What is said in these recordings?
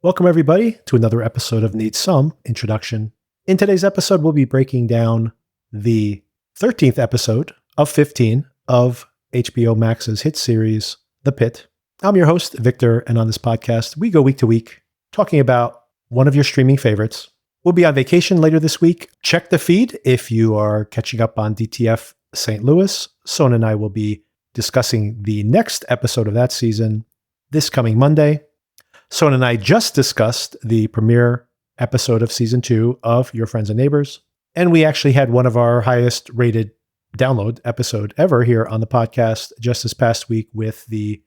Welcome, everybody, to another episode of Need Some Introduction. In today's episode, we'll be breaking down the 13th episode of 15 of HBO Max's hit series, The Pitt. I'm your host, Victor, and on this podcast, we go week to week talking about one of your streaming favorites. We'll be on vacation later this week. Check the feed if you are catching up on DTF St. Louis. Son and I will be discussing the next episode of that season this coming Monday. Son and I just discussed the premiere episode of season 2 of Your Friends and Neighbors. And we actually had one of our highest rated download episode ever here on the podcast just this past week with the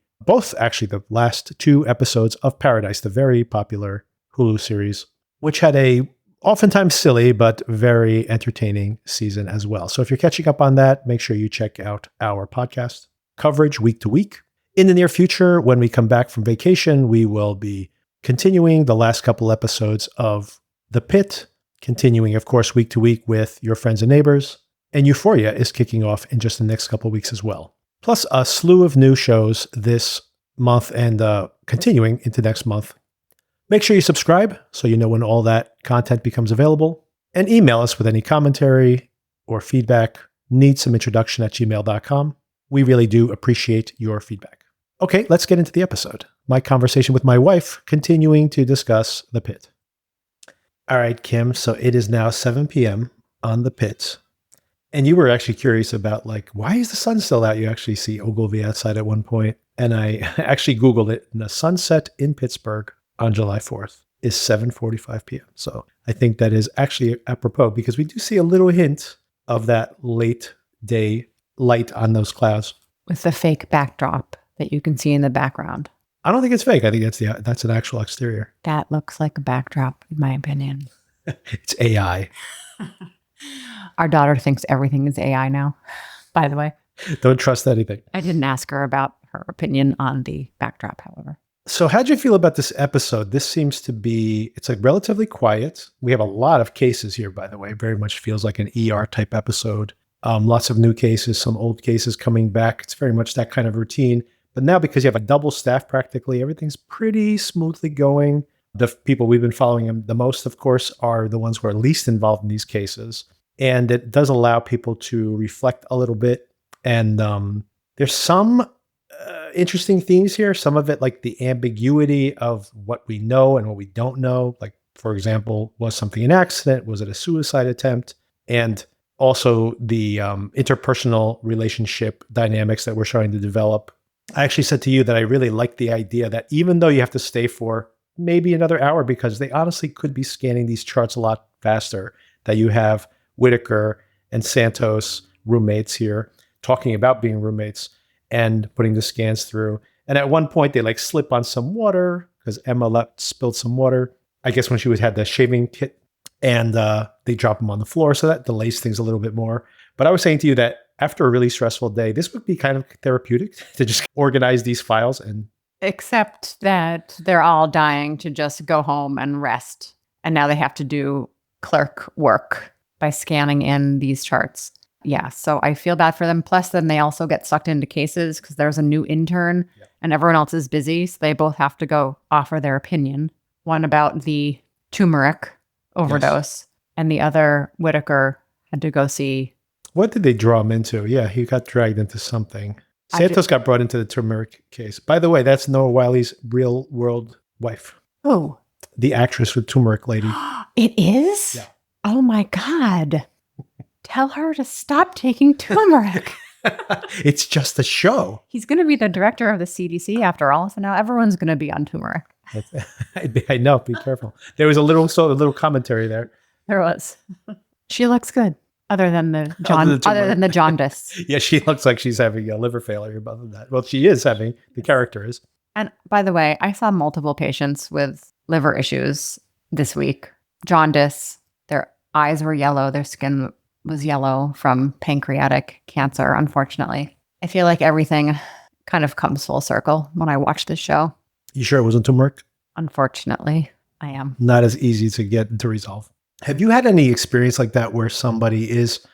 last 2 episodes of Paradise, the very popular Hulu series, which had a oftentimes silly but very entertaining season as well. So if you're catching up on that, make sure you check out our podcast coverage week to week. In the near future, when we come back from vacation, we will be continuing the last couple episodes of The Pitt, continuing, of course, week to week with Your Friends and Neighbors. And Euphoria is kicking off in just the next couple weeks as well. Plus a slew of new shows this month and continuing into next month. Make sure you subscribe so you know when all that content becomes available. And email us with any commentary or feedback. needsomeIntroduction@gmail.com. We really do appreciate your feedback. Okay, let's get into the episode. My conversation with my wife, continuing to discuss The Pitt. All right, Kim, so it is now 7 p.m. on The Pitt. And you were actually curious about, why is the sun still out? You actually see Ogilvy outside at one point. And I actually Googled it. And the sunset in Pittsburgh on July 4th is 7:45 p.m. So I think that is actually apropos because we do see a little hint of that late day light on those clouds. With the fake backdrop that you can see in the background. I don't think it's fake. I think that's an actual exterior. That looks like a backdrop, in my opinion. It's AI. Our daughter thinks everything is AI now, by the way. Don't trust anything. I didn't ask her about her opinion on the backdrop, however. So how'd you feel about this episode? This seems to be, it's relatively quiet. We have a lot of cases here, by the way. Very much feels like an ER type episode. Lots of new cases, some old cases coming back. It's very much that kind of routine. But now because you have a double staff practically, everything's pretty smoothly going. The people we've been following the most, of course, are the ones who are least involved in these cases. And it does allow people to reflect a little bit. And there's some interesting themes here. Some of it, like the ambiguity of what we know and what we don't know. Like, for example, was something an accident? Was it a suicide attempt? And also the interpersonal relationship dynamics that we're starting to develop. I actually said to you that I really like the idea that even though you have to stay for maybe another hour, because they honestly could be scanning these charts a lot faster, that you have Whitaker and Santos, roommates here, talking about being roommates and putting the scans through. And at one point, they slip on some water because Emma spilled some water, I guess when she had the shaving kit, and they drop them on the floor. So that delays things a little bit more. But I was saying to you that after a really stressful day, this would be kind of therapeutic to just organize these files. Except that they're all dying to just go home and rest. And now they have to do clerk work by scanning in these charts. Yeah, so I feel bad for them. Plus, then they also get sucked into cases because there's a new intern and everyone else is busy. So they both have to go offer their opinion. One about the turmeric overdose, and the other, Whitaker, had to go see. What did they draw him into? Yeah, he got dragged into something. Santos got brought into the turmeric case. By the way, that's Noah Wiley's real world wife. Oh. The actress with turmeric lady. It is? Yeah. Oh my God. Tell her to stop taking turmeric. It's just a show. He's going to be the director of the CDC after all, so now everyone's going to be on turmeric. I know, be careful. There was a little commentary there. There was. She looks good. Other than the jaundice. Yeah, she looks like she's having a liver failure other than that. Well, she is having, the character is. And by the way, I saw multiple patients with liver issues this week. Jaundice, their eyes were yellow, their skin was yellow from pancreatic cancer, unfortunately. I feel like everything kind of comes full circle when I watch this show. You sure it wasn't turmeric? Unfortunately, I am. Not as easy to get to resolve. Have you had any experience like that where somebody is,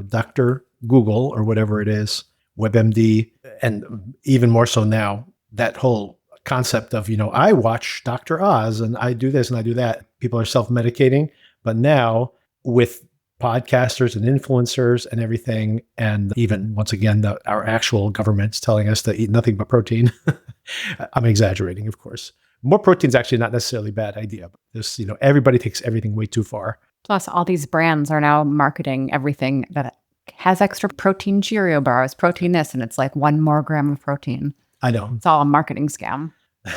Dr. Google or whatever it is, WebMD, and even more so now, that whole concept of, I watch Dr. Oz and I do this and I do that. People are self-medicating. But now with podcasters and influencers and everything, and even once again, our actual government's telling us to eat nothing but protein. I'm exaggerating, of course. More protein is actually not necessarily a bad idea. But this, everybody takes everything way too far. Plus, all these brands are now marketing everything that has extra protein Cheerio bars, protein this, and it's like 1 more gram of protein. I know. It's all a marketing scam.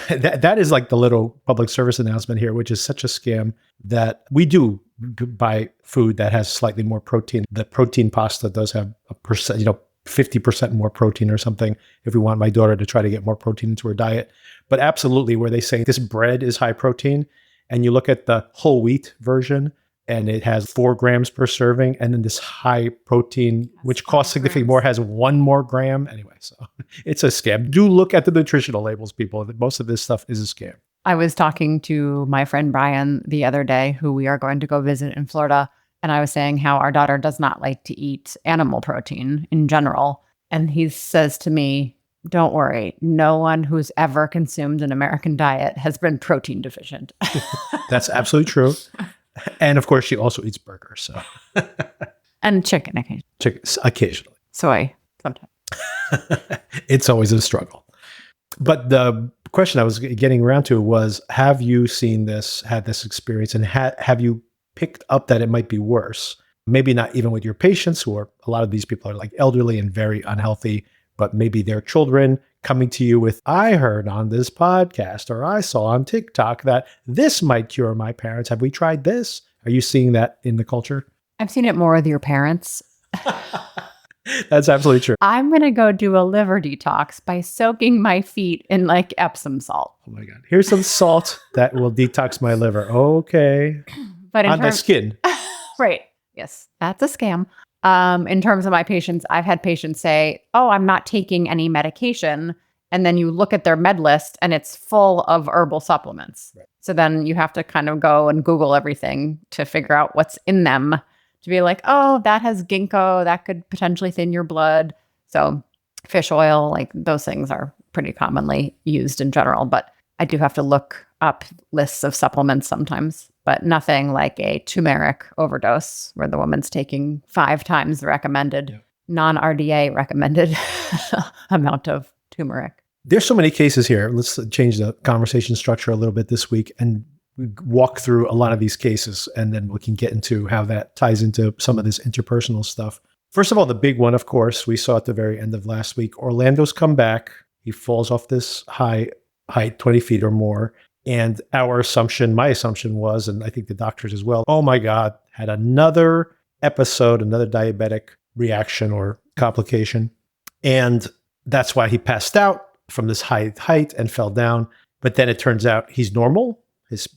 That is like the little public service announcement here, which is such a scam that we do buy food that has slightly more protein. The protein pasta does have a percent, 50% more protein or something if we want my daughter to try to get more protein into her diet. But absolutely, where they say this bread is high protein, and you look at the whole wheat version, and it has 4 grams per serving, and then this high protein, which costs significantly more, has 1 more gram. Anyway, so it's a scam. Do look at the nutritional labels, people. Most of this stuff is a scam. I was talking to my friend Brian the other day, who we are going to go visit in Florida, and I was saying how our daughter does not like to eat animal protein in general. And he says to me, don't worry, no one who's ever consumed an American diet has been protein deficient. That's absolutely true. And of course, she also eats burgers. So, and chicken occasionally. Chicken occasionally. Soy sometimes. It's always a struggle. But the question I was getting around to was, have you seen this, had this experience, and have you picked up that it might be worse? Maybe not even with your patients, who are, a lot of these people are like elderly and very unhealthy, but maybe their children coming to you with, I heard on this podcast or I saw on TikTok that this might cure my parents. Have we tried this? Are you seeing that in the culture? I've seen it more with your parents. That's absolutely true. I'm going to go do a liver detox by soaking my feet in like Epsom salt. Oh my God. Here's some salt that will detox my liver. Okay. But on the skin. Right. Yes. That's a scam. In terms of my patients, I've had patients say, oh, I'm not taking any medication. And then you look at their med list and it's full of herbal supplements. Right. So then you have to kind of go and Google everything to figure out what's in them, to be like, oh, that has ginkgo, that could potentially thin your blood. So fish oil, like those things are pretty commonly used in general. But I do have to look up lists of supplements sometimes, but nothing like a turmeric overdose where the woman's taking 5 times the recommended, non-RDA recommended amount of turmeric. There's so many cases here. Let's change the conversation structure a little bit this week and walk through a lot of these cases, and then we can get into how that ties into some of this interpersonal stuff. First of all, the big one, of course, we saw at the very end of last week. Orlando's come back. He falls off this high height, 20 feet or more. And my assumption was, and I think the doctors as well, oh my God, had another episode, another diabetic reaction or complication. And that's why he passed out from this high height and fell down. But then it turns out he's normal. His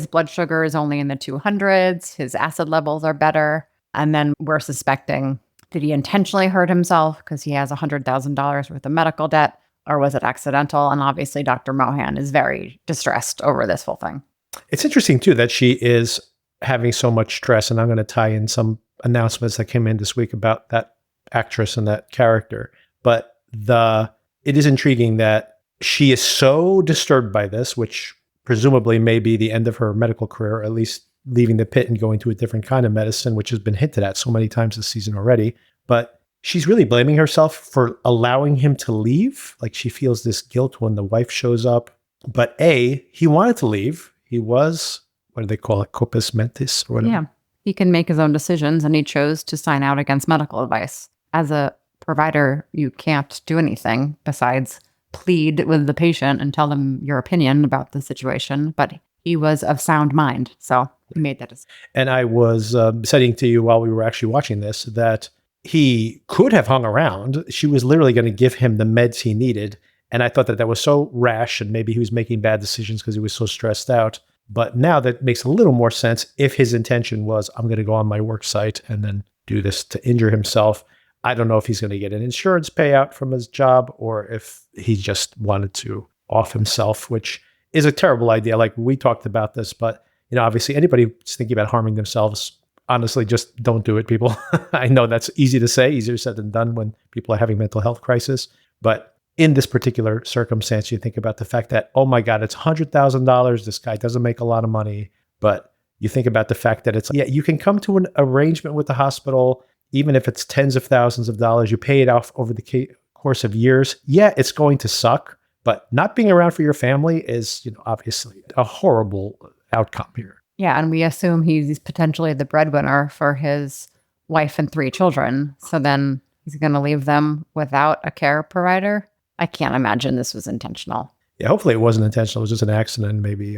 blood sugar is only in the 200s. His acid levels are better. And then we're suspecting, did he intentionally hurt himself because he has $100,000 worth of medical debt, or was it accidental? And obviously, Dr. Mohan is very distressed over this whole thing. It's interesting, too, that she is having so much stress. And I'm going to tie in some announcements that came in this week about that actress and that character. But it is intriguing that she is so disturbed by this, which presumably may be the end of her medical career, or at least leaving the Pitt and going to a different kind of medicine, which has been hinted at so many times this season already. But she's really blaming herself for allowing him to leave. Like, she feels this guilt when the wife shows up. But he wanted to leave. He was, what do they call it, corpus mentis or whatever? Yeah, he can make his own decisions, and he chose to sign out against medical advice. As a provider, you can't do anything besides plead with the patient and tell them your opinion about the situation. But he was of sound mind, so he made that decision. And I was saying to you while we were actually watching this that he could have hung around. She was literally going to give him the meds he needed. And I thought that was so rash, and maybe he was making bad decisions because he was so stressed out. But now that makes a little more sense if his intention was, I'm going to go on my work site and then do this to injure himself. I don't know if he's going to get an insurance payout from his job or if he just wanted to off himself, which is a terrible idea. Like, we talked about this, but obviously anybody who's thinking about harming themselves, honestly, just don't do it, people. I know that's easy to say, easier said than done when people are having mental health crisis, but in this particular circumstance, you think about the fact that, oh my God, it's $100,000. This guy doesn't make a lot of money. But you think about the fact that it's, yeah, you can come to an arrangement with the hospital, even if it's tens of thousands of dollars, you pay it off over the course of years. Yeah, it's going to suck, but not being around for your family is, obviously a horrible outcome here. Yeah, and we assume he's potentially the breadwinner for his wife and 3 children. So then he's going to leave them without a care provider. I can't imagine this was intentional. Yeah, hopefully it wasn't intentional. It was just an accident, maybe.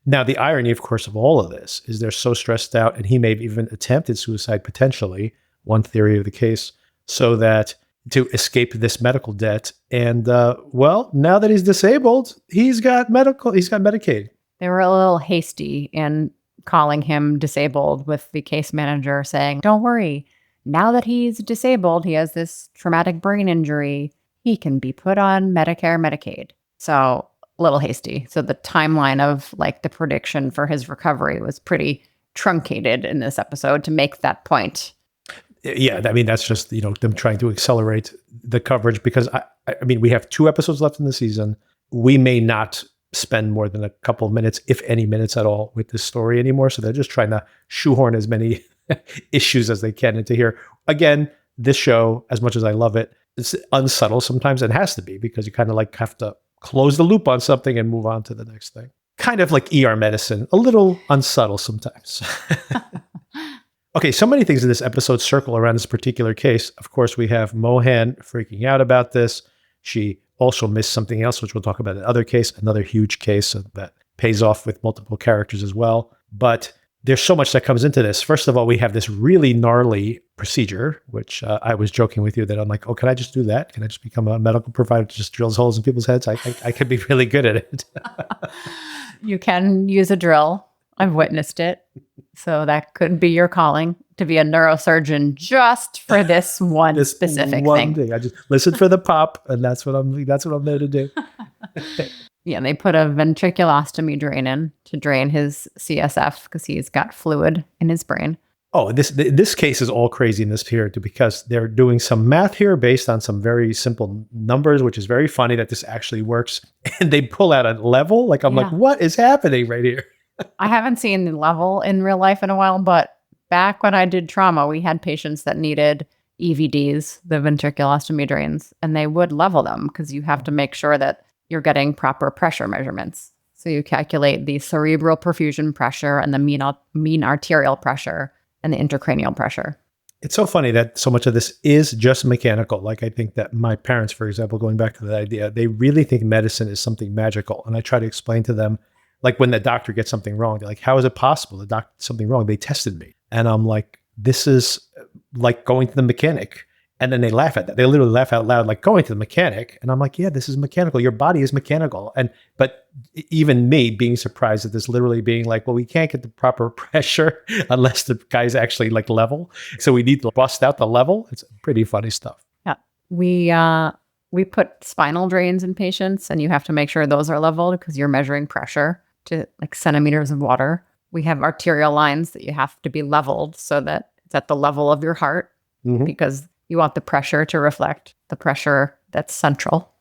Now, the irony, of course, of all of this is they're so stressed out, and he may have even attempted suicide potentially, one theory of the case, so that to escape this medical debt. And now that he's disabled, he's got Medicaid. They were a little hasty in calling him disabled, with the case manager saying, don't worry, now that he's disabled, he has this traumatic brain injury, he can be put on Medicare, Medicaid. So a little hasty. So the timeline of the prediction for his recovery was pretty truncated in this episode to make that point. Yeah, I mean, that's just, them trying to accelerate the coverage, because I mean, we have 2 episodes left in the season. We may not spend more than a couple of minutes, if any minutes at all, with this story anymore. So they're just trying to shoehorn as many issues as they can into here. Again, this show, as much as I love it, it's unsubtle sometimes. It has to be, because you kind of have to close the loop on something and move on to the next thing. Kind of like ER medicine, a little unsubtle sometimes. Okay, so many things in this episode circle around this particular case. Of course, we have Mohan freaking out about this. She also missed something else, which we'll talk about in another case, another huge case that pays off with multiple characters as well. But there's so much that comes into this. First of all, we have this really gnarly procedure, which I was joking with you that I'm like, oh, can I just do that? Can I just become a medical provider that just drills holes in people's heads? I could be really good at it. You can use a drill. I've witnessed it. So that could be your calling, to be a neurosurgeon just for this one specific thing. I just listen for the pop, and that's what I'm there to do. Yeah, they put a ventriculostomy drain in to drain his CSF because he's got fluid in his brain. Oh, this case is all crazy in this period, because they're doing some math here based on some very simple numbers, which is very funny that this actually works. And they pull out a level. Like, what is happening right here? I haven't seen the level in real life in a while, but back when I did trauma, we had patients that needed EVDs, the ventriculostomy drains, and they would level them because you have to make sure that you're getting proper pressure measurements. So you calculate the cerebral perfusion pressure and the mean arterial pressure and the intracranial pressure. It's so funny that so much of this is just mechanical. Like, I think that my parents, for example, going back to that idea, they really think medicine is something magical. And I try to explain to them, like, when the doctor gets something wrong, they're like, how is it possible? The doctor did something wrong. They tested me. And I'm like, this is like going to the mechanic. And then they laugh at that. They literally laugh out loud, like, going to the mechanic. And I'm like, yeah, this is mechanical. Your body is mechanical. But even me being surprised at this literally being like, well, we can't get the proper pressure unless the guy's actually level. So we need to bust out the level. It's pretty funny stuff. Yeah. We put spinal drains in patients, and you have to make sure those are leveled because you're measuring pressure to centimeters of water. We have arterial lines that you have to be leveled so that it's at the level of your heart, because you want the pressure to reflect the pressure that's central.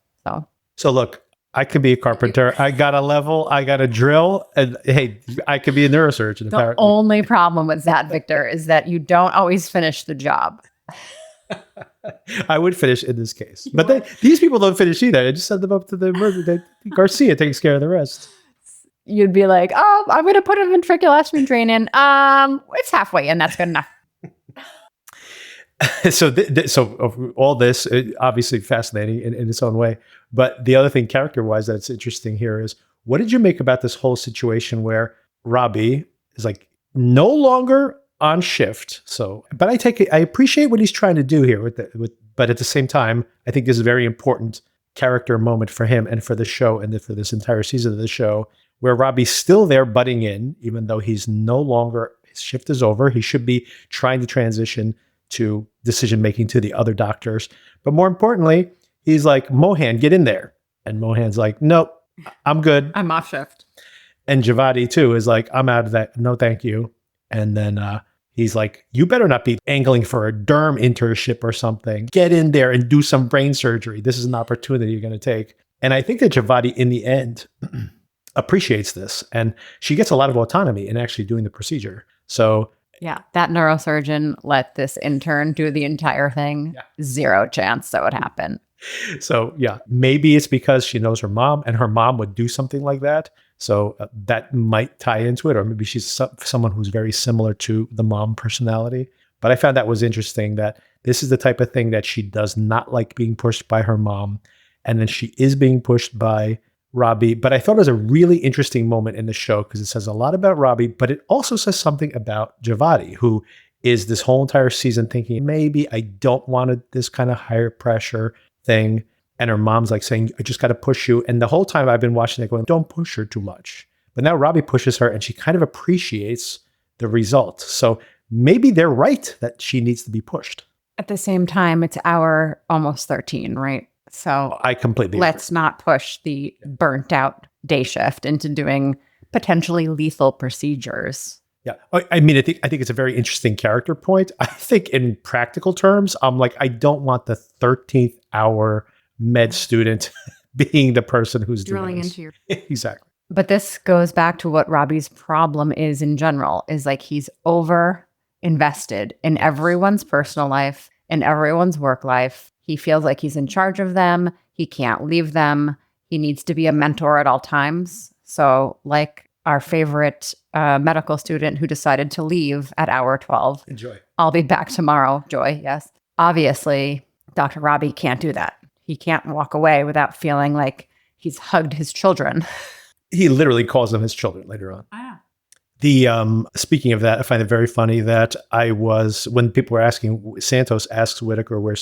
So look, I could be a carpenter. I got a level. I got a drill. And hey, I could be a neurosurgeon. The apparently. Only problem with that, Victor, is that you don't always finish the job. I would finish in this case. But these people don't finish either. I just send them up to the murder. Garcia takes care of the rest. You'd be like, oh, I'm going to put a ventriculostomy drain in. It's halfway, and that's good enough. So all this, obviously fascinating in its own way. But the other thing, character-wise, that's interesting here is, what did you make about this whole situation where Robbie is no longer on shift? So, but I appreciate what he's trying to do here but at the same time, I think this is a very important character moment for him and for the show and for this entire season of the show, where Robbie's still there butting in, even though he's no longer, his shift is over. He should be trying to transition to decision-making to the other doctors. But more importantly, he's like, Mohan, get in there. And Mohan's like, nope, I'm good. I'm off shift. And Javadi too is like, I'm out of that. No, thank you. And then He's like, you better not be angling for a derm internship or something. Get in there and do some brain surgery. This is an opportunity you're going to take. And I think that Javadi, in the end, appreciates this. And she gets a lot of autonomy in actually doing the procedure. So yeah, that neurosurgeon let this intern do the entire thing. Yeah. Zero chance that would happen. So yeah, maybe it's because she knows her mom and her mom would do something like that. So that might tie into it. Or maybe she's someone who's very similar to the mom personality. But I found that was interesting that this is the type of thing that she does not like being pushed by her mom. And then she is being pushed by Robbie. But I thought it was a really interesting moment in the show because it says a lot about Robbie, but it also says something about Javadi, who is this whole entire season thinking, maybe I don't want this kind of higher pressure thing. And her mom's like saying, I just got to push you. And the whole time I've been watching it going, don't push her too much. But now Robbie pushes her and she kind of appreciates the result. So maybe they're right that she needs to be pushed. At the same time, it's hour almost 13, right? So I completely let's agree. not push the burnt out day shift into doing potentially lethal procedures. Yeah. I mean, I think it's a very interesting character point. I think in practical terms, I'm like, I don't want the 13th hour med student being the person who's drilling doing into your exactly. But this goes back to what Robbie's problem is in general, is like he's over invested in everyone's personal life, in everyone's work life. He feels like he's in charge of them. He can't leave them. He needs to be a mentor at all times. So like our favorite medical student who decided to leave at hour 12. Enjoy. I'll be back tomorrow. Joy, yes. Obviously, Dr. Robbie can't do that. He can't walk away without feeling like he's hugged his children. He literally calls them his children later on. Ah. The speaking of that, I find it very funny that when people were asking, Santos asks Whitaker where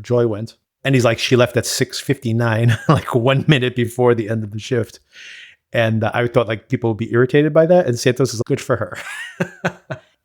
Joy went, and he's like, she left at 6:59, like 1 minute before the end of the shift. And I thought like people would be irritated by that, and Santos is like, good for her.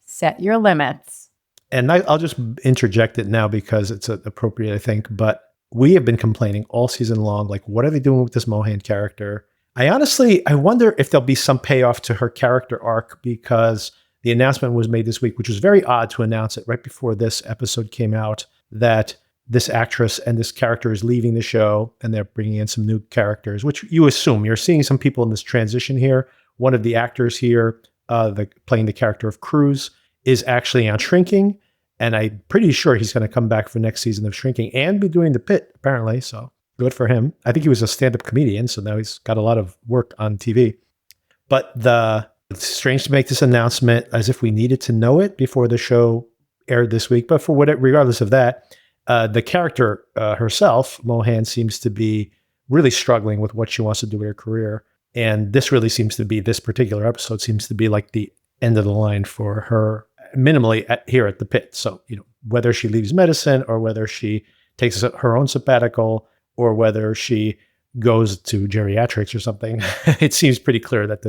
Set your limits. And I'll just interject it now because it's appropriate, I think. But we have been complaining all season long, like, what are they doing with this Mohan character? I wonder if there'll be some payoff to her character arc, because the announcement was made this week, which was very odd to announce it right before this episode came out, that this actress and this character is leaving the show and they're bringing in some new characters, which you assume. You're seeing some people in this transition here. One of the actors here, playing the character of Cruz, is actually on Shrinking. And I'm pretty sure he's going to come back for next season of Shrinking and be doing the Pitt, apparently. So good for him. I think he was a stand-up comedian, so now he's got a lot of work on TV. But it's strange to make this announcement as if we needed to know it before the show aired this week. But regardless of that, the character herself, Mohan, seems to be really struggling with what she wants to do with her career. And this particular episode seems to be like the end of the line for her, minimally here at the Pitt. So, whether she leaves medicine or whether she takes her own sabbatical or whether she goes to geriatrics or something, it seems pretty clear that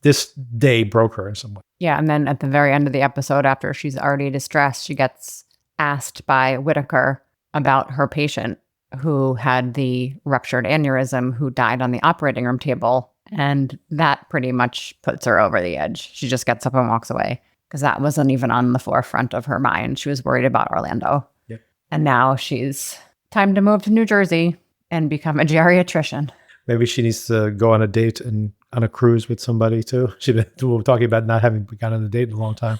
this day broke her in some way. Yeah. And then at the very end of the episode, after she's already distressed, she gets asked by Whitaker about her patient who had the ruptured aneurysm, who died on the operating room table. And that pretty much puts her over the edge. She just gets up and walks away because that wasn't even on the forefront of her mind. She was worried about Orlando. Yep. And now she's time to move to New Jersey and become a geriatrician. Maybe she needs to go on a date and on a cruise with somebody too. She's been talking about not having gone on a date in a long time.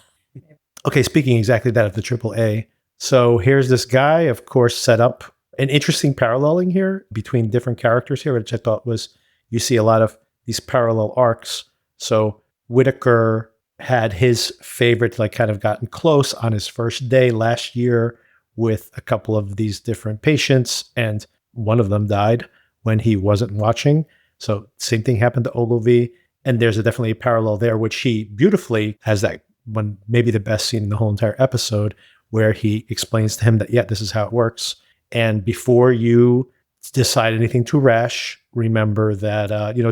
Okay, speaking exactly that of the AAA. So here's this guy, of course, set up an interesting paralleling here between different characters here, which I thought was, you see a lot of these parallel arcs. So Whitaker had his favorite, like kind of gotten close on his first day last year with a couple of these different patients, and one of them died when he wasn't watching. So same thing happened to Ogilvy. And there's definitely a parallel there, which he beautifully has that one, maybe the best scene in the whole entire episode, where he explains to him that, yeah, this is how it works. And before you decide anything too rash, remember that,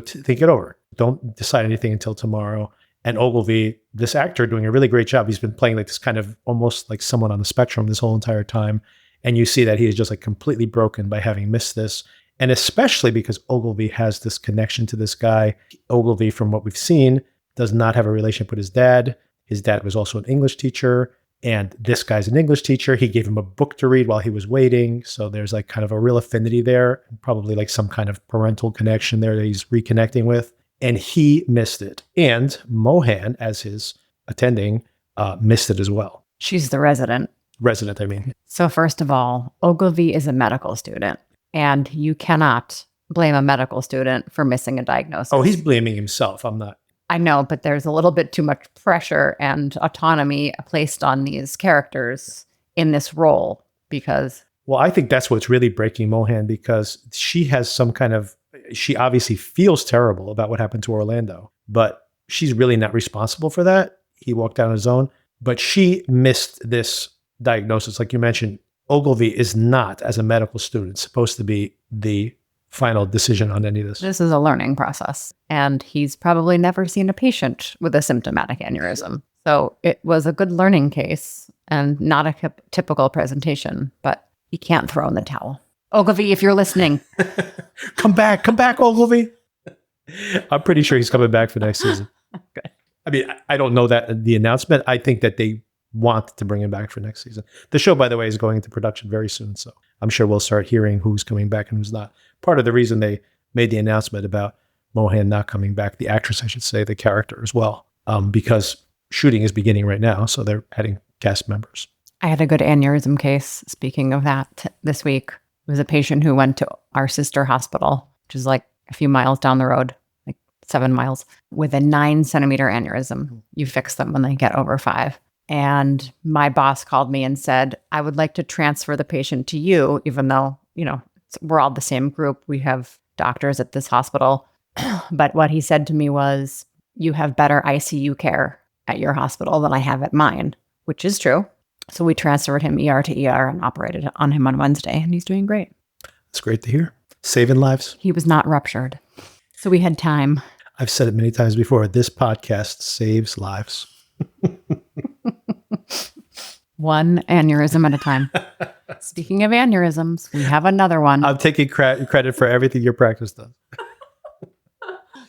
think it over. Don't decide anything until tomorrow. And Ogilvy, this actor, doing a really great job. He's been playing like this kind of almost like someone on the spectrum this whole entire time. And you see that he is just like completely broken by having missed this. And especially because Ogilvy has this connection to this guy. Ogilvy, from what we've seen, does not have a relationship with his dad. His dad was also an English teacher, and this guy's an English teacher. He gave him a book to read while he was waiting. So there's like kind of a real affinity there, and probably like some kind of parental connection there that he's reconnecting with. And he missed it. And Mohan, as his attending, missed it as well. She's the resident. Resident, I mean. So first of all, Ogilvy is a medical student, and you cannot blame a medical student for missing a diagnosis. Oh, he's blaming himself. I'm not. I know, but there's a little bit too much pressure and autonomy placed on these characters in this role because... Well, I think that's what's really breaking Mohan, because she has some kind of... She obviously feels terrible about what happened to Orlando, but she's really not responsible for that. He walked out on his own, but she missed this diagnosis. Like you mentioned, Ogilvy is not, as a medical student, supposed to be the final decision on any of this. This is a learning process, and he's probably never seen a patient with a symptomatic aneurysm. So it was a good learning case and not a typical presentation, but he can't throw in the towel. Ogilvy, if you're listening. Come back, Ogilvy. I'm pretty sure he's coming back for next season. Good. I mean, I don't know that the announcement. I think that they want to bring him back for next season. The show, by the way, is going into production very soon, so I'm sure we'll start hearing who's coming back and who's not. Part of the reason they made the announcement about Mohan not coming back, the actress, I should say, the character as well, because shooting is beginning right now, so they're adding cast members. I had a good aneurysm case, speaking of that, this week. It was a patient who went to our sister hospital, which is like a few miles down the road, like 7 miles, with a 9-centimeter aneurysm. You fix them when they get over 5. And my boss called me and said, I would like to transfer the patient to you, even though, we're all the same group. We have doctors at this hospital. But what he said to me was, you have better ICU care at your hospital than I have at mine, which is true. So we transferred him ER to ER and operated on him on Wednesday, and he's doing great. That's great to hear. Saving lives. He was not ruptured. So we had time. I've said it many times before. This podcast saves lives. One aneurysm at a time. Speaking of aneurysms, we have another one. I'm taking credit for everything your practice does.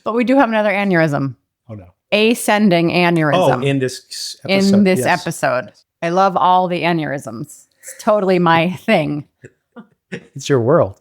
But we do have another aneurysm. Oh, no. Ascending aneurysm. Oh, in this episode. In this episode. I love all the aneurysms. It's totally my thing. It's your world.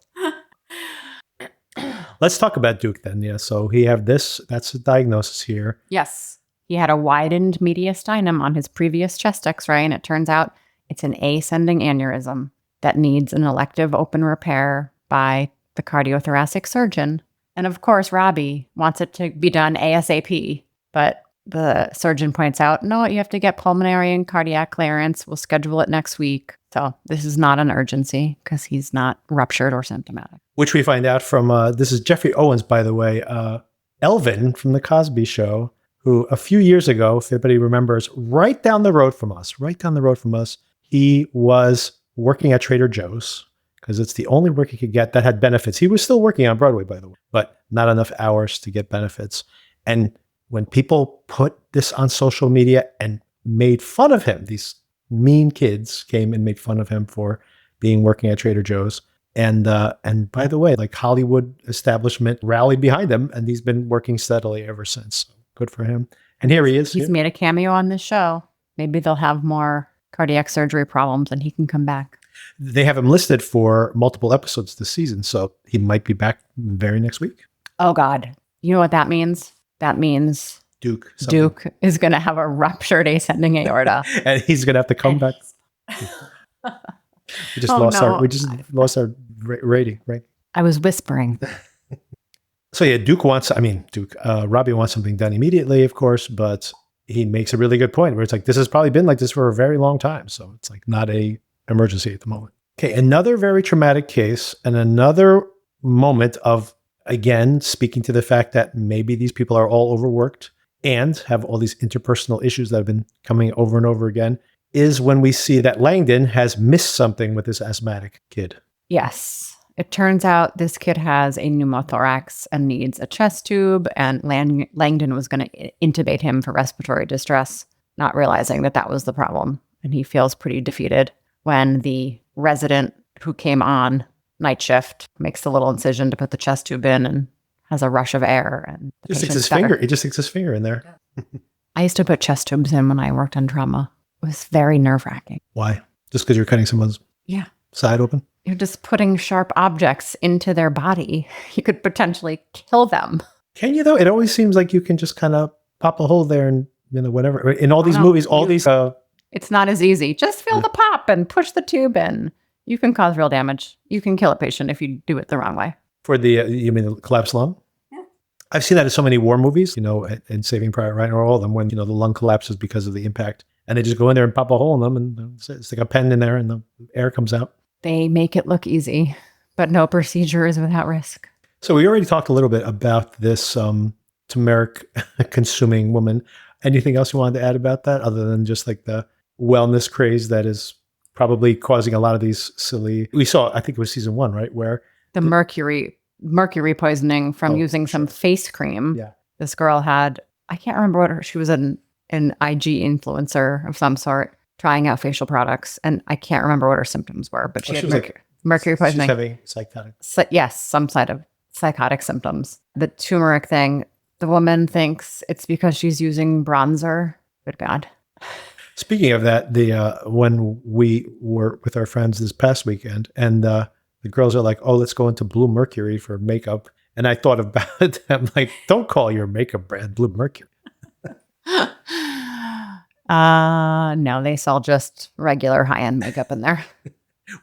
Let's talk about Duke then. Yeah. So he have this. That's a diagnosis here. Yes. He had a widened mediastinum on his previous chest x-ray, and it turns out it's an ascending aneurysm that needs an elective open repair by the cardiothoracic surgeon. And of course, Robbie wants it to be done ASAP, but the surgeon points out, no, you have to get pulmonary and cardiac clearance. We'll schedule it next week. So this is not an urgency because he's not ruptured or symptomatic. Which we find out from, this is Jeffrey Owens, by the way, Elvin from The Cosby Show, who a few years ago, if anybody remembers, right down the road from us, he was working at Trader Joe's because it's the only work he could get that had benefits. He was still working on Broadway, by the way, but not enough hours to get benefits. And when people put this on social media and made fun of him, these mean kids came and made fun of him for working at Trader Joe's. And by the way, like Hollywood establishment rallied behind him, and he's been working steadily ever since. So good for him. And here he is. He's made a cameo on this show. Maybe they'll have more cardiac surgery problems and he can come back. They have him listed for multiple episodes this season, so he might be back very next week. Oh, God. You know what that means? That means Duke is going to have a ruptured ascending aorta. And he's going to have to come back. We just lost our rating, right? I was whispering. So yeah, Robbie wants something done immediately, of course, but he makes a really good point where it's like, this has probably been like this for a very long time. So it's like not a emergency at the moment. Okay. Another very traumatic case and another moment of, again, speaking to the fact that maybe these people are all overworked and have all these interpersonal issues that have been coming over and over again, is when we see that Langdon has missed something with this asthmatic kid. Yes. It turns out this kid has a pneumothorax and needs a chest tube, and Langdon was going to intubate him for respiratory distress, not realizing that that was the problem. And he feels pretty defeated when the resident who came on night shift makes the little incision to put the chest tube in and has a rush of air. And He just sticks his finger in there. I used to put chest tubes in when I worked on trauma. It was very nerve-wracking. Why? Just because you're cutting someone's side open? You're just putting sharp objects into their body. You could potentially kill them. Can you, though? It always seems like you can just kind of pop a hole there and, whatever. In all these movies, It's not as easy. Just feel the pop and push the tube in. You can cause real damage. You can kill a patient if you do it the wrong way. For you mean the collapsed lung? Yeah. I've seen that in so many war movies, in Saving Private Ryan or all of them, when, the lung collapses because of the impact. And they just go in there and pop a hole in them, and it's like a pen in there and the air comes out. They make it look easy, but no procedure is without risk. So we already talked a little bit about this turmeric consuming woman. Anything else you wanted to add about that other than just like the wellness craze that is probably causing a lot of these silly... We saw, I think it was season 1, right? Where the mercury poisoning from using some face cream. Yeah. This girl had, I can't remember she was an IG influencer of some sort, trying out facial products, and I can't remember what her symptoms were, but she had mercury poisoning. She's having psychotic. Yes, some side of psychotic symptoms. The turmeric thing, the woman thinks it's because she's using bronzer. Good God. Speaking of that, when we were with our friends this past weekend, and the girls are like, "Oh, let's go into Blue Mercury for makeup," and I thought about it. I'm like, "Don't call your makeup brand Blue Mercury." No, they sell just regular high-end makeup in there.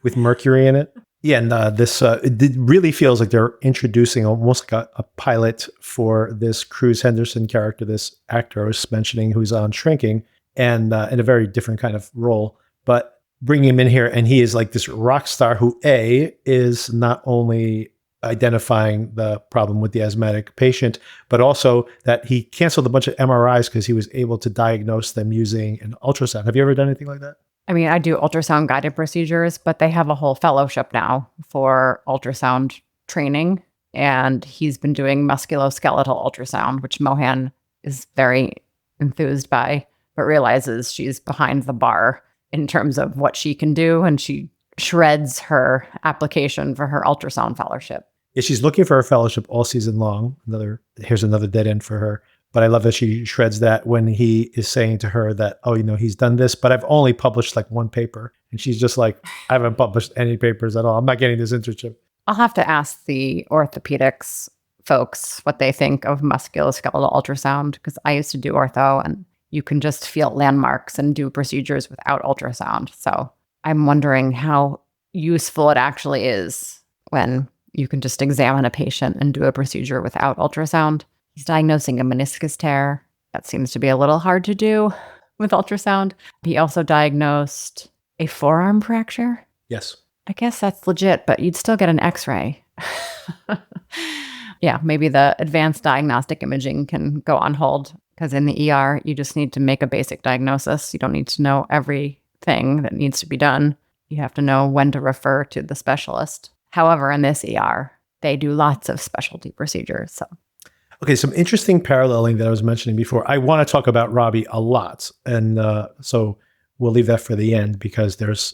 With mercury in it. Yeah, and it really feels like they're introducing almost like a pilot for this Cruz Henderson character, this actor I was mentioning, who's on Shrinking, and in a very different kind of role. But bringing him in here, and he is like this rock star who, is not only identifying the problem with the asthmatic patient, but also that he canceled a bunch of MRIs because he was able to diagnose them using an ultrasound. Have you ever done anything like that? I mean, I do ultrasound guided procedures, but they have a whole fellowship now for ultrasound training. And he's been doing musculoskeletal ultrasound, which Mohan is very enthused by, but realizes she's behind the bar in terms of what she can do. And she shreds her application for her ultrasound fellowship. Yeah, she's looking for her fellowship all season long. Here's another dead end for her. But I love that she shreds that when he is saying to her that, he's done this, but I've only published like one paper. And she's just like, I haven't published any papers at all. I'm not getting this internship. I'll have to ask the orthopedics folks what they think of musculoskeletal ultrasound, because I used to do ortho and you can just feel landmarks and do procedures without ultrasound. So I'm wondering how useful it actually is when you can just examine a patient and do a procedure without ultrasound. He's diagnosing a meniscus tear. That seems to be a little hard to do with ultrasound. He also diagnosed a forearm fracture. Yes. I guess that's legit, but you'd still get an x-ray. Yeah, maybe the advanced diagnostic imaging can go on hold, because in the ER, you just need to make a basic diagnosis. You don't need to know everything that needs to be done. You have to know when to refer to the specialist. However, in this ER, they do lots of specialty procedures. So, okay, some interesting paralleling that I was mentioning before. I want to talk about Robbie a lot, and so we'll leave that for the end, because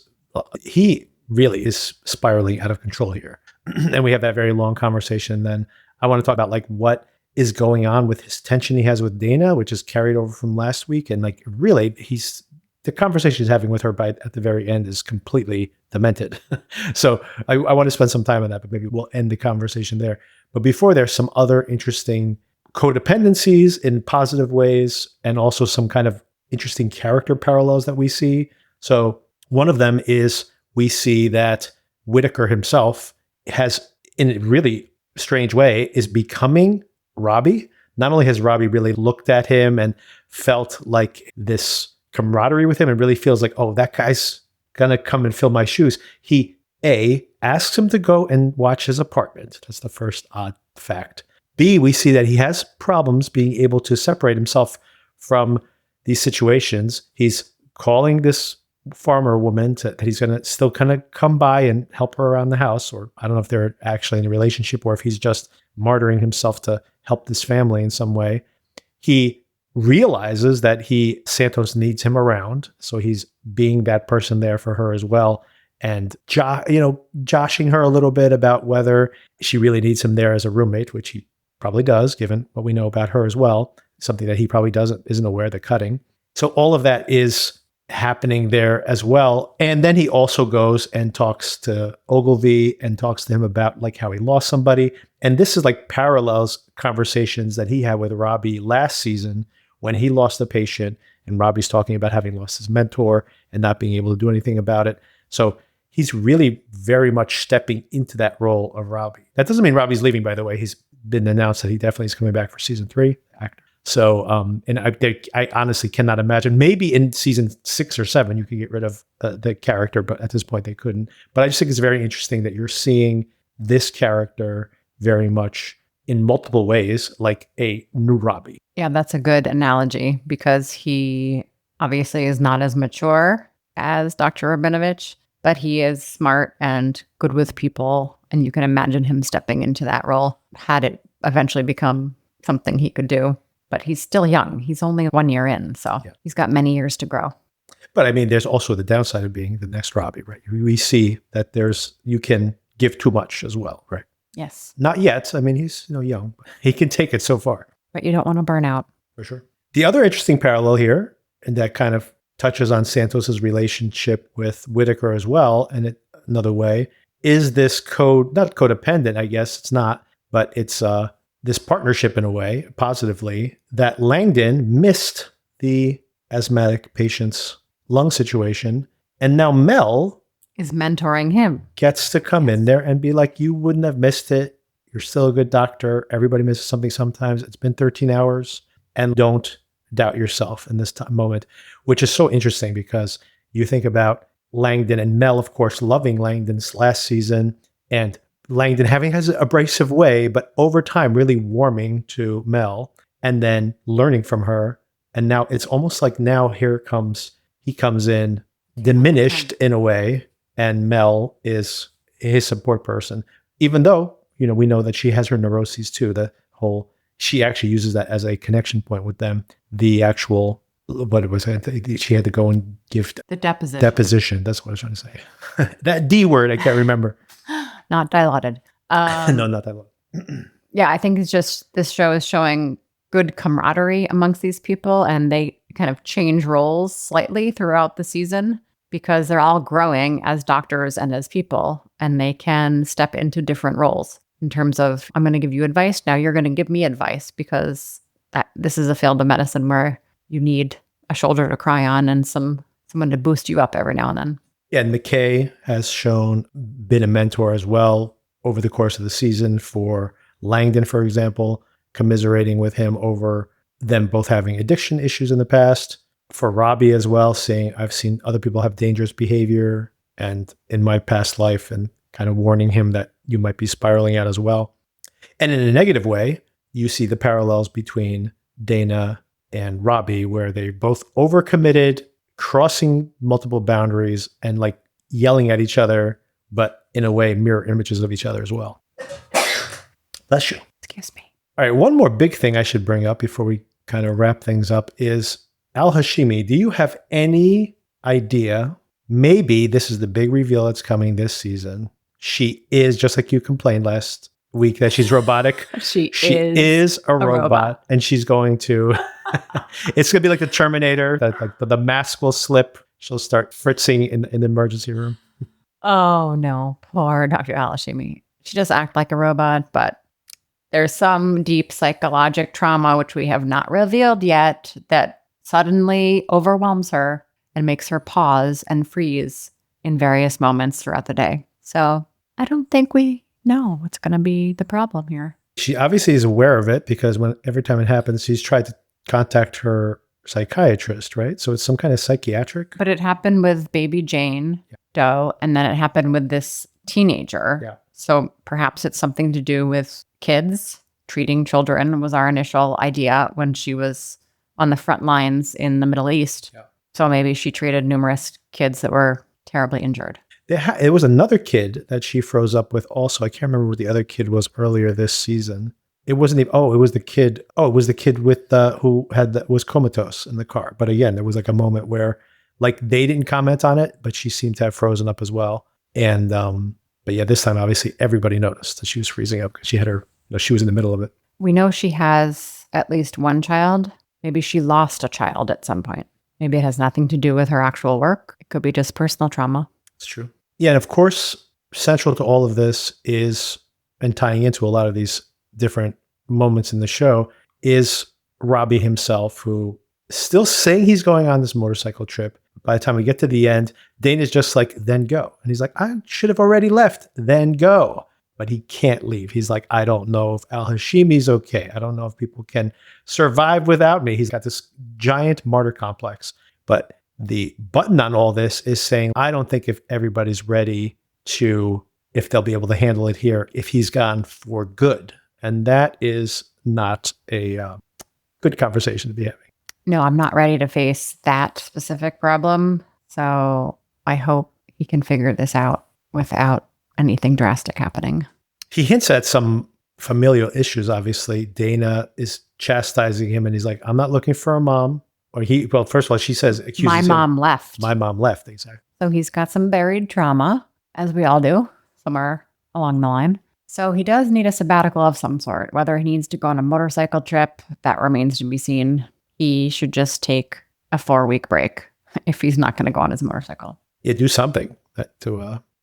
he really is spiraling out of control here. And we have that very long conversation. Then I want to talk about like what is going on with his tension he has with Dana, which is carried over from last week. And like really, the conversation he's having with her at the very end is completely demented. So I want to spend some time on that, but maybe we'll end the conversation there. But before, there's some other interesting codependencies in positive ways, and also some kind of interesting character parallels that we see. So one of them is we see that Whitaker himself has, in a really strange way, is becoming Robbie. Not only has Robbie really looked at him and felt like this camaraderie with him and really feels like, oh, that guy's going to come and fill my shoes. He, asks him to go and watch his apartment. That's the first odd fact. B, we see that he has problems being able to separate himself from these situations. He's calling this farmer woman that he's going to still kind of come by and help her around the house, or I don't know if they're actually in a relationship or if he's just martyring himself to help this family in some way. He realizes that Santos needs him around, so he's being that person there for her as well, and joshing her a little bit about whether she really needs him there as a roommate, which he probably does, given what we know about her as well. something that he probably isn't aware they're cutting. So all of that is happening there as well. And then he also goes and talks to Ogilvy and talks to him about like how he lost somebody. And this is like parallels conversations that he had with Robbie last season when he lost a patient, and Robbie's talking about having lost his mentor and not being able to do anything about it. So he's really very much stepping into that role of Robbie. That doesn't mean Robbie's leaving, by the way. He's been announced that he definitely is coming back for season 3. Actor. So, and I honestly cannot imagine. Maybe in season 6 or 7, you could get rid of the character, but at this point they couldn't. But I just think it's very interesting that you're seeing this character very much in multiple ways, like a new Robbie. Yeah, that's a good analogy because he obviously is not as mature as Dr. Rabinovich, but he is smart and good with people. And you can imagine him stepping into that role had it eventually become something he could do. But he's still young. He's only 1 year in, so he's got many years to grow. But I mean, there's also the downside of being the next Robbie, right? We see that you can give too much as well, right? Yes. Not yet. I mean, he's young. He can take it so far. But you don't want to burn out. For sure. The other interesting parallel here, and that kind of touches on Santos's relationship with Whitaker as well, and another way, is this not codependent, I guess it's not, but it's this partnership in a way, positively, that Langdon missed the asthmatic patient's lung situation. And now Mel is mentoring him. Gets to come in there and be like, you wouldn't have missed it. You're still a good doctor. Everybody misses something sometimes. It's been 13 hours. And don't doubt yourself in this moment, which is so interesting because you think about Langdon and Mel, of course, loving Langdon's last season, and Langdon having his abrasive way, but over time really warming to Mel and then learning from her. And now it's almost like now he comes in diminished in a way, and Mel is his support person, even though, we know that she has her neuroses too. She actually uses that as a connection point with them. The actual, what it was, she had to go and give the deposition. Deposition. That's what I was trying to say. That D word, I can't remember. Not dilauded. No, not dilauded. Yeah, I think it's just this show is showing good camaraderie amongst these people, and they kind of change roles slightly throughout the season because they're all growing as doctors and as people, and they can step into different roles in terms of, I'm going to give you advice, now you're going to give me advice, because this is a field of medicine where you need a shoulder to cry on and someone to boost you up every now and then. Yeah, and McKay has been a mentor as well over the course of the season for Langdon, for example, commiserating with him over them both having addiction issues in the past. For Robbie as well, saying, I've seen other people have dangerous behavior and in my past life, and kind of warning him that you might be spiraling out as well. And in a negative way, you see the parallels between Dana and Robbie, where they both overcommitted, crossing multiple boundaries and like yelling at each other, but in a way mirror images of each other as well. Bless you. Excuse me. All right, one more big thing I should bring up before we kind of wrap things up is Hashimi. Do you have any idea? Maybe this is the big reveal that's coming this season. She is, just like you complained last week, that she's robotic. She is a robot, and she's going to, it's going to be like the Terminator, that like the mask will slip. She'll start fritzing in the emergency room. Oh no, poor Dr. Hashimi. She does act like a robot, but there's some deep psychologic trauma, which we have not revealed yet, that suddenly overwhelms her and makes her pause and freeze in various moments throughout the day. So I don't think we know what's going to be the problem here. She obviously is aware of it because every time it happens, she's tried to contact her psychiatrist, right? So it's some kind of psychiatric. But it happened with baby Jane Doe, and then it happened with this teenager. Yeah. So perhaps it's something to do with kids. Treating children was our initial idea when she was on the front lines in the Middle East. Yeah. So maybe she treated numerous kids that were terribly injured. It was another kid that she froze up with also. I can't remember what the other kid was earlier this season. It wasn't even, it was the kid. Oh, it was the kid with who was comatose in the car. But again, there was like a moment where like they didn't comment on it, but she seemed to have frozen up as well. And, but yeah, this time, obviously everybody noticed that she was freezing up because she had she was in the middle of it. We know she has has at least one child. Maybe she lost a child at some point. Maybe it has nothing to do with her actual work. It could be just personal trauma. It's true. Yeah, and of course, central to all of this is, and tying into a lot of these different moments in the show, is Robbie himself, who is still saying he's going on this motorcycle trip. By the time we get to the end, Dana's just like, then go. And he's like, I should have already left, then go. But he can't leave. He's like, I don't know if Al-Hashimi's okay. I don't know if people can survive without me. He's got this giant martyr complex. But the button on all this is saying, I don't think if everybody's ready to, if they'll be able to handle it here, if he's gone for good. And that is not a good conversation to be having. No, I'm not ready to face that specific problem. So I hope he can figure this out without anything drastic happening. He hints at some familial issues, obviously. Dana is chastising him and he's like, I'm not looking for a mom. Or first of all, she says, My mom left. My mom left, exactly. So he's got some buried trauma, as we all do, somewhere along the line. So he does need a sabbatical of some sort. Whether he needs to go on a motorcycle trip, that remains to be seen. He should just take a 4-week break if he's not going to go on his motorcycle. Yeah, do something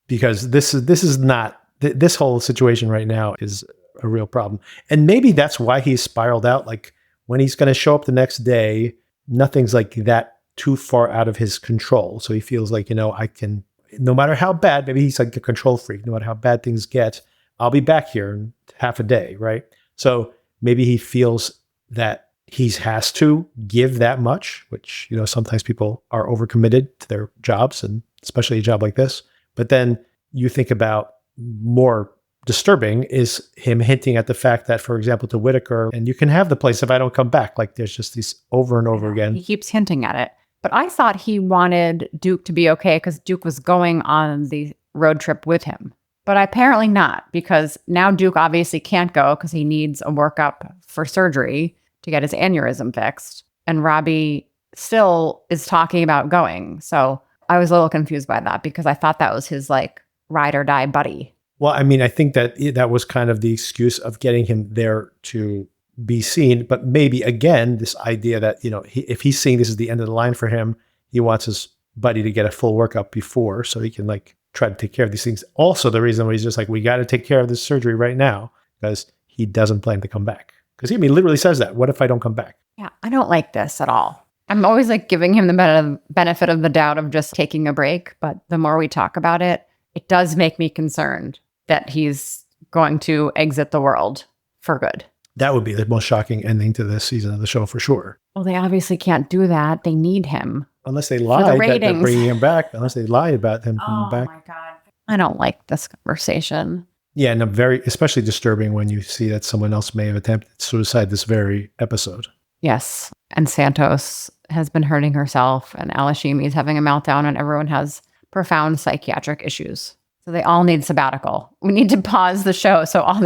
because this whole situation right now is a real problem. And maybe that's why he's spiraled out. Like when he's going to show up the next day, nothing's like that too far out of his control. So he feels like, I can, no matter how bad, maybe he's like a control freak, no matter how bad things get, I'll be back here in half a day, right? So maybe he feels that he has to give that much, which, sometimes people are overcommitted to their jobs, and especially a job like this. But then you think about more disturbing is him hinting at the fact that, for example, to Whitaker, and you can have the place if I don't come back. Like there's just these over and over again. He keeps hinting at it. But I thought he wanted Duke to be okay because Duke was going on the road trip with him. But apparently not, because now Duke obviously can't go because he needs a workup for surgery to get his aneurysm fixed. And Robbie still is talking about going. So I was a little confused by that because I thought that was his like ride or die buddy. Well, I mean, I think that was kind of the excuse of getting him there to be seen. But maybe, again, this idea that, if he's seeing this is the end of the line for him, he wants his buddy to get a full workup before so he can like try to take care of these things. Also, the reason why he's just like, we got to take care of this surgery right now because he doesn't plan to come back. Because he literally says that. What if I don't come back? Yeah, I don't like this at all. I'm always like giving him the benefit of the doubt of just taking a break. But the more we talk about it, it does make me concerned that he's going to exit the world for good. That would be the most shocking ending to this season of the show for sure. Well, they obviously can't do that. They need him. Unless they lie that they're bringing him back. Unless they lie about him coming back. Oh my God. I don't like this conversation. Yeah, and especially disturbing when you see that someone else may have attempted suicide this very episode. Yes. And Santos has been hurting herself, and Al-Hashimi is having a meltdown, and everyone has profound psychiatric issues. So they all need sabbatical. We need to pause the show so all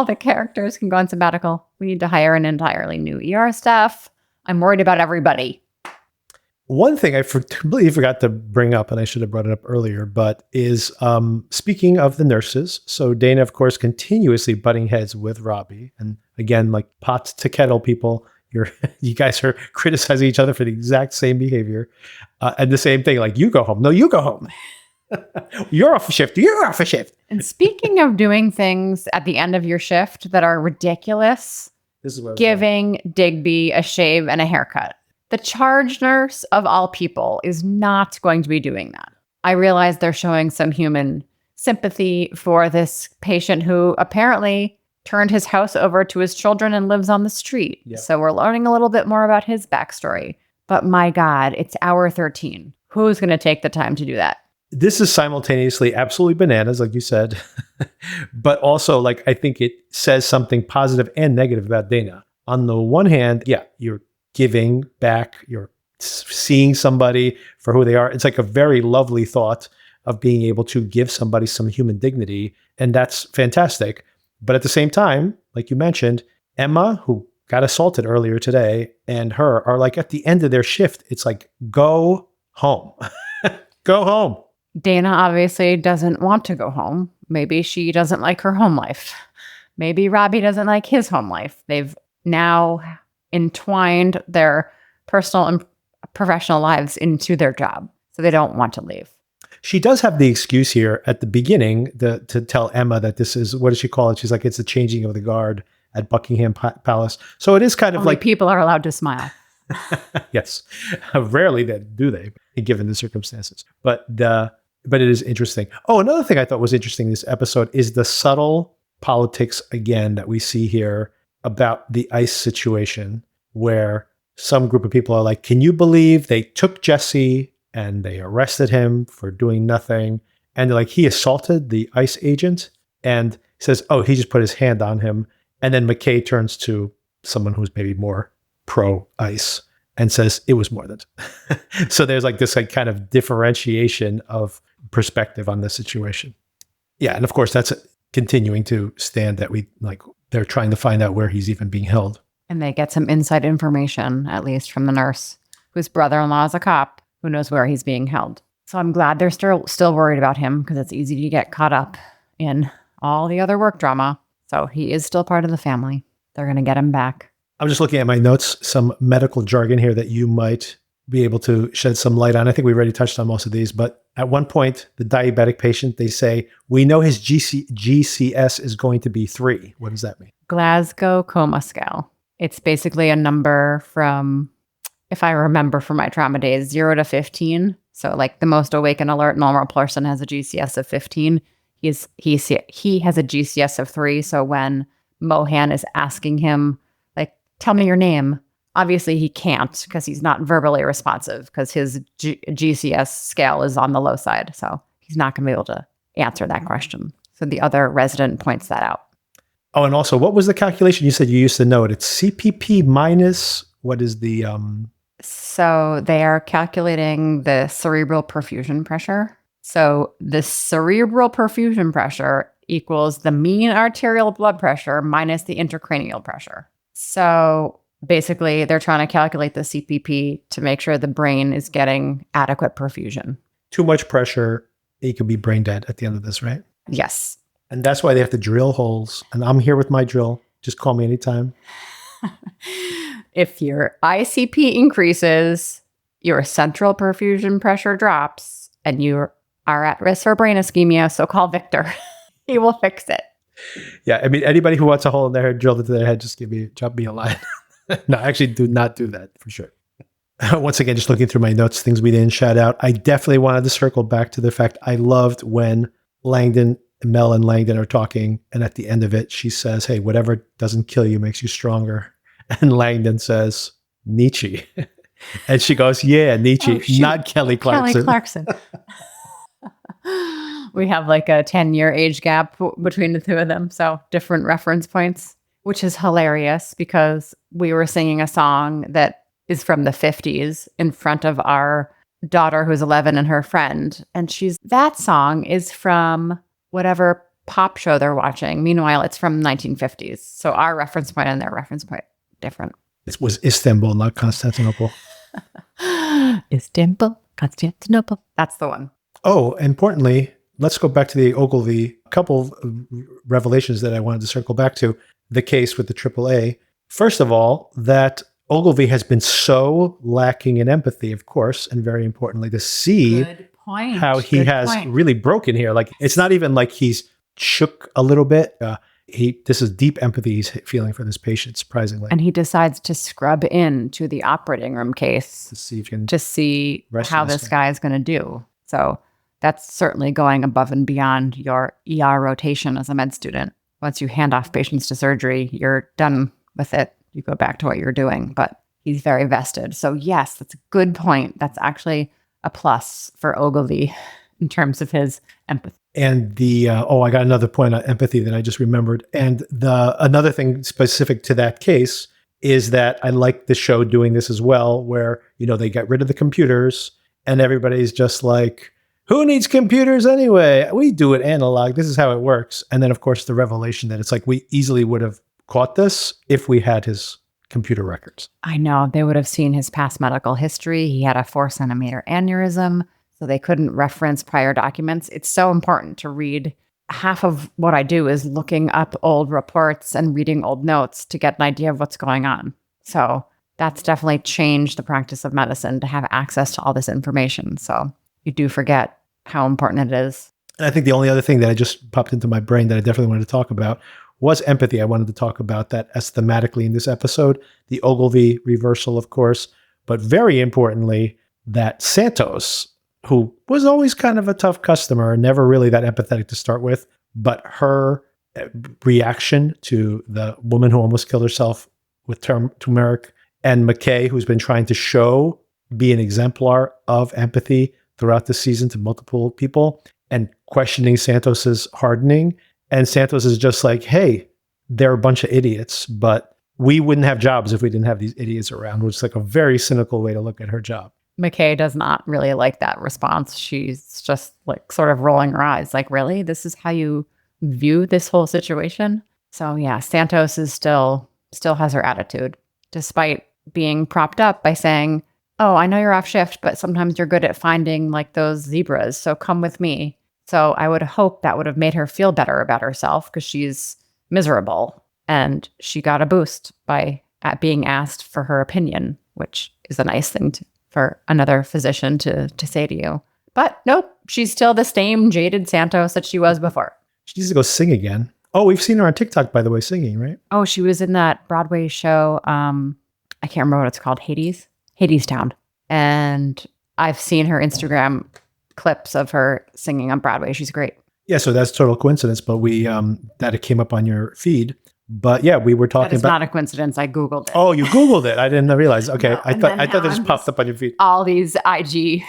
the characters can go on sabbatical. We need to hire an entirely new ER staff. I'm worried about everybody. One thing I completely forgot to bring up, and I should have brought it up earlier, but is speaking of the nurses. So Dana, of course, continuously butting heads with Robbie. And again, like pot to kettle people, you guys are criticizing each other for the exact same behavior. And the same thing, like, you go home. No, you go home. You're off a shift. You're off a shift. And speaking of doing things at the end of your shift that are ridiculous, this is giving Digby a shave and a haircut. The charge nurse of all people is not going to be doing that. I realize they're showing some human sympathy for this patient who apparently turned his house over to his children and lives on the street. Yeah. So we're learning a little bit more about his backstory. But my God, it's hour 13. Who's going to take the time to do that? This is simultaneously absolutely bananas, like you said, but also, like, I think it says something positive and negative about Dana. On the one hand, yeah, you're giving back, you're seeing somebody for who they are. It's like a very lovely thought of being able to give somebody some human dignity, and that's fantastic. But at the same time, like you mentioned, Emma, who got assaulted earlier today, and her are like at the end of their shift. It's like, go home. Go home. Dana obviously doesn't want to go home. Maybe she doesn't like her home life. maybe Robbie doesn't like his home life. They've now entwined their personal and professional lives into their job. So they don't want to leave. She does have the excuse here at the beginning to tell Emma that this is, what does she call it? She's like, it's the changing of the guard at Buckingham Palace. So it is kind of Only like people are allowed to smile. yes, rarely do they, given the circumstances. But it is interesting. Oh, another thing I thought was interesting in this episode is the subtle politics again that we see here about the ICE situation, where some group of people are like, "Can you believe they took Jesse and they arrested him for doing nothing?" And they're like, "He assaulted the ICE agent," and says, "Oh, he just put his hand on him." And then McKay turns to someone who's maybe more pro-ICE and says it was more than. So there's like this like kind of differentiation of perspective on the situation. Yeah, and of course that's continuing to stand that they're trying to find out where he's even being held. And they get some inside information, at least from the nurse, whose brother-in-law is a cop, who knows where he's being held. So I'm glad they're still worried about him, because it's easy to get caught up in all the other work drama. So he is still part of the family. They're going to get him back. I'm just looking at my notes, some medical jargon here that you might be able to shed some light on. I think we already touched on most of these, but at one point, the diabetic patient, they say, we know his GCS is going to be 3. What does that mean? Glasgow Coma Scale. It's basically a number from, if I remember from my trauma days, 0 to 15. So like the most awake and alert normal person has a GCS of 15. He has a GCS of 3. So when Mohan is asking him, like, tell me your name, obviously he can't, because he's not verbally responsive, because his GCS scale is on the low side. So he's not going to be able to answer that question. So the other resident points that out. Oh, and also, what was the calculation? You said you used to know it. It's CPP minus, what is the... So they are calculating the cerebral perfusion pressure. So the cerebral perfusion pressure equals the mean arterial blood pressure minus the intracranial pressure. So basically, they're trying to calculate the CPP to make sure the brain is getting adequate perfusion. Too much pressure, you could be brain dead at the end of this, right? Yes. And that's why they have to drill holes. And I'm here with my drill. Just call me anytime. If your ICP increases, your central perfusion pressure drops, and you are at risk for brain ischemia, so call Victor. He will fix it. Yeah, I mean, anybody who wants a hole in their head drilled into their head, just drop me a line. No, actually, do not do that for sure. Once again, just looking through my notes, things we didn't shout out. I definitely wanted to circle back to the fact I loved when Mel and Langdon are talking, and at the end of it, she says, "Hey, whatever doesn't kill you makes you stronger." And Langdon says, "Nietzsche." And she goes, "Yeah, Nietzsche, not Kelly Clarkson." Kelly Clarkson. We have like a 10-year age gap between the two of them, so different reference points, which is hilarious because we were singing a song that is from the 50s in front of our daughter who's 11 and her friend, and that song is from whatever pop show they're watching. Meanwhile, it's from 1950s. So our reference point and their reference point different. It was Istanbul, not Constantinople. Istanbul, Constantinople. That's the one. Oh, importantly, let's go back to the Ogilvy. A couple of revelations that I wanted to circle back to. The case with the AAA. First of all, that Ogilvy has been so lacking in empathy, of course, and very importantly, to see how he has really broken here. Like, it's not even like he's shook a little bit. This is deep empathy he's feeling for this patient, surprisingly. And he decides to scrub into the operating room case to see how this guy is going to do. So that's certainly going above and beyond your ER rotation as a med student. Once you hand off patients to surgery, you're done with it. You go back to what you're doing. But he's very vested. So yes, that's a good point. That's actually a plus for Ogilvy in terms of his empathy. And I got another point on empathy that I just remembered. And another thing specific to that case is that I like the show doing this as well, where, they get rid of the computers and everybody's just like, who needs computers anyway? We do it analog. This is how it works. And then, of course, the revelation that it's like we easily would have caught this if we had his computer records. I know. They would have seen his past medical history. He had a 4-centimeter aneurysm, so they couldn't reference prior documents. It's so important to read half of what I do is looking up old reports and reading old notes to get an idea of what's going on. So that's definitely changed the practice of medicine to have access to all this information. So you do forget how important it is. And I think the only other thing that I just popped into my brain that I definitely wanted to talk about was empathy. I wanted to talk about that as thematically in this episode, the Ogilvy reversal, of course, but very importantly, that Santos, who was always kind of a tough customer, never really that empathetic to start with, but her reaction to the woman who almost killed herself with turmeric, and McKay, who's been trying to be an exemplar of empathy throughout the season to multiple people, and questioning Santos's hardening. And Santos is just like, hey, they're a bunch of idiots, but we wouldn't have jobs if we didn't have these idiots around, which is like a very cynical way to look at her job. McKay does not really like that response. She's just like sort of rolling her eyes like, really? This is how you view this whole situation? So yeah, Santos is still has her attitude, despite being propped up by saying, oh, I know you're off shift, but sometimes you're good at finding like those zebras. So come with me. So I would hope that would have made her feel better about herself because she's miserable. And she got a boost by being asked for her opinion, which is a nice thing for another physician to say to you. But nope, she's still the same jaded Santos that she was before. She needs to go sing again. Oh, we've seen her on TikTok, by the way, singing, right? Oh, she was in that Broadway show. I can't remember what it's called. Hadestown. And I've seen her Instagram clips of her singing on Broadway. She's great. Yeah, so that's total coincidence, but we that it came up on your feed. But yeah, we were talking about. It's not a coincidence. I Googled it. Oh, you Googled it. I didn't realize. Okay, No, I thought it just popped up on your feed. All these IG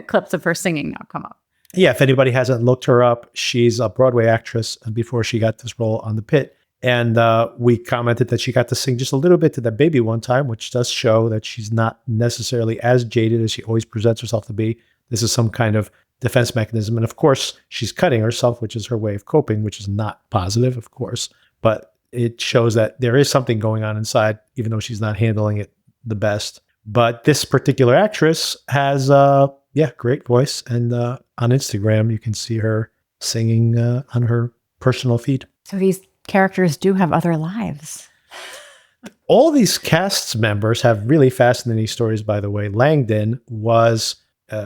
clips of her singing now come up. Yeah, if anybody hasn't looked her up, she's a Broadway actress before she got this role on the Pitt. And we commented that she got to sing just a little bit to that baby one time, which does show that she's not necessarily as jaded as she always presents herself to be. This is some kind of defense mechanism. And of course, she's cutting herself, which is her way of coping, which is not positive, of course. But it shows that there is something going on inside, even though she's not handling it the best. But this particular actress has, great voice. And on Instagram, you can see her singing on her personal feed. So these characters do have other lives. All these cast members have really fascinating stories, by the way. Langdon was,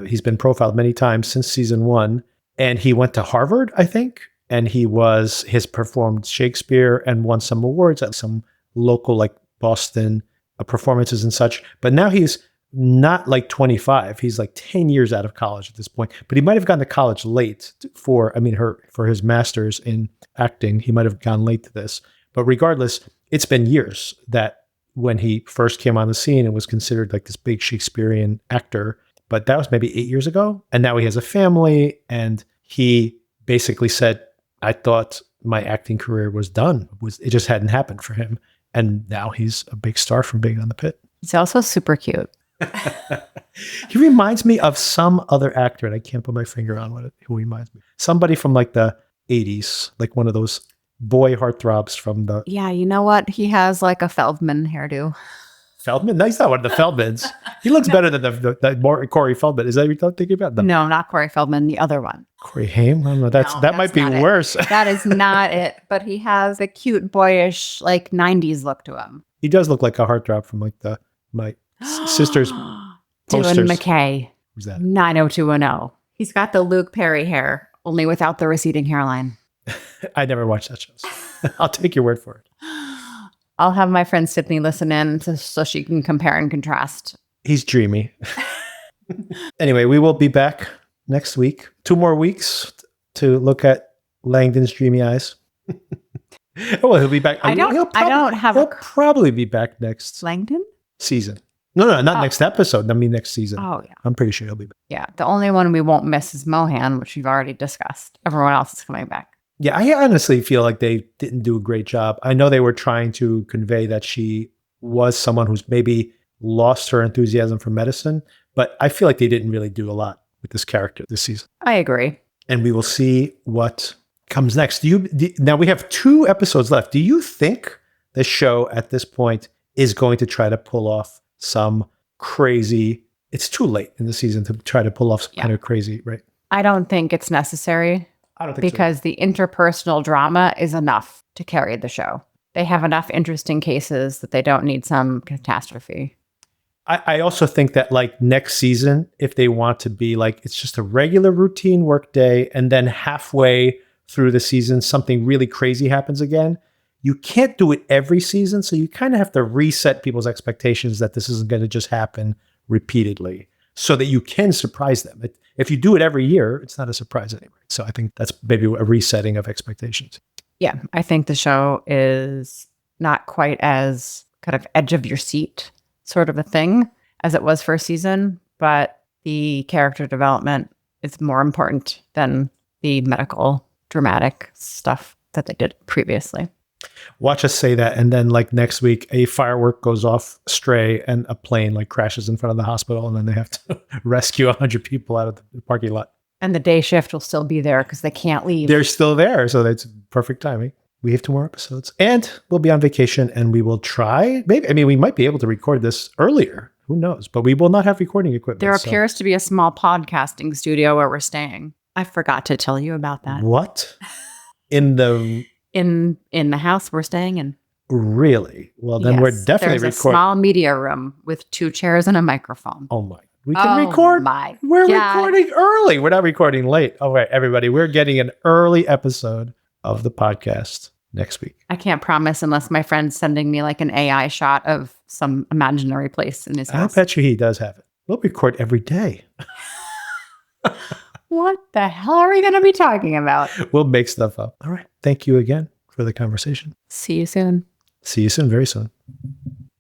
he's been profiled many times since season 1, and he went to Harvard, I think, and he's performed Shakespeare and won some awards at some local, like Boston performances and such. But now he's not like 25. He's like 10 years out of college at this point, but he might have gone to college late for his master's in acting. He might have gone late to this, but regardless, it's been years that when he first came on the scene and was considered like this big Shakespearean actor, but that was maybe 8 years ago. And now he has a family, and he basically said, I thought my acting career was done. It just hadn't happened for him. And now he's a big star from being on the Pitt. He's also super cute. He reminds me of some other actor, and I can't put my finger on who he reminds me. Somebody from like the 80s, like one of those boy heartthrobs from the... Yeah, you know what? He has like a Feldman hairdo. Feldman? No, he's not one of the Feldmans. He looks better than the Corey Feldman. Is that what you're thinking about? No, not Corey Feldman, the other one. Corey Haim? I don't know. That might be worse. That is not it. But he has a cute, boyish, like 90s look to him. He does look like a heartthrob from like my sister's posters. Dylan McKay. Who's that? 90210. He's got the Luke Perry hair, only without the receding hairline. I never watched that show. I'll take your word for it. I'll have my friend Sydney listen in so she can compare and contrast. He's dreamy. Anyway, we will be back next week. 2 more weeks to look at Langdon's dreamy eyes. Oh, he'll be back. He'll probably be back next Langdon season. No, not next episode. I mean next season. Oh, yeah. I'm pretty sure he'll be back. Yeah, the only one we won't miss is Mohan, which we've already discussed. Everyone else is coming back. Yeah, I honestly feel like they didn't do a great job. I know they were trying to convey that she was someone who's maybe lost her enthusiasm for medicine, but I feel like they didn't really do a lot with this character this season. I agree. And we will see what comes next. Now we have 2 episodes left. Do you think the show at this point is going to try to pull off some crazy... It's too late in the season to try to pull off some kind of crazy, right? I don't think it's necessary. I don't think because the interpersonal drama is enough to carry the show. They have enough interesting cases that they don't need some catastrophe. I also think that like next season, if they want to be like, it's just a regular routine work day, and then halfway through the season, something really crazy happens again. You can't do it every season. So you kind of have to reset people's expectations that this isn't going to just happen repeatedly so that you can surprise them. If you do it every year, it's not a surprise anymore. So I think that's maybe a resetting of expectations. Yeah, I think the show is not quite as kind of edge of your seat sort of a thing as it was first season, but the character development is more important than the medical dramatic stuff that they did previously. Watch us say that, and then like next week, a firework goes off stray and a plane like crashes in front of the hospital, and then they have to rescue 100 people out of the parking lot. And the day shift will still be there because they can't leave. They're still there, so that's perfect timing. We have 2 more episodes, and we'll be on vacation, and we will try. Maybe, I mean, we might be able to record this earlier. Who knows? But we will not have recording equipment. There appears to be a small podcasting studio where we're staying. I forgot to tell you about that. What? In the house we're staying in. Really? Well, then we're definitely recording. There's a small media room with 2 chairs and a microphone. Oh my! We can record. We're recording early. We're not recording late. All right, everybody, we're getting an early episode of the podcast next week. I can't promise unless my friend's sending me like an AI shot of some imaginary place in his house. I bet you he does have it. We'll record every day. What the hell are we going to be talking about? We'll make stuff up. All right. Thank you again for the conversation. See you soon. See you soon, very soon.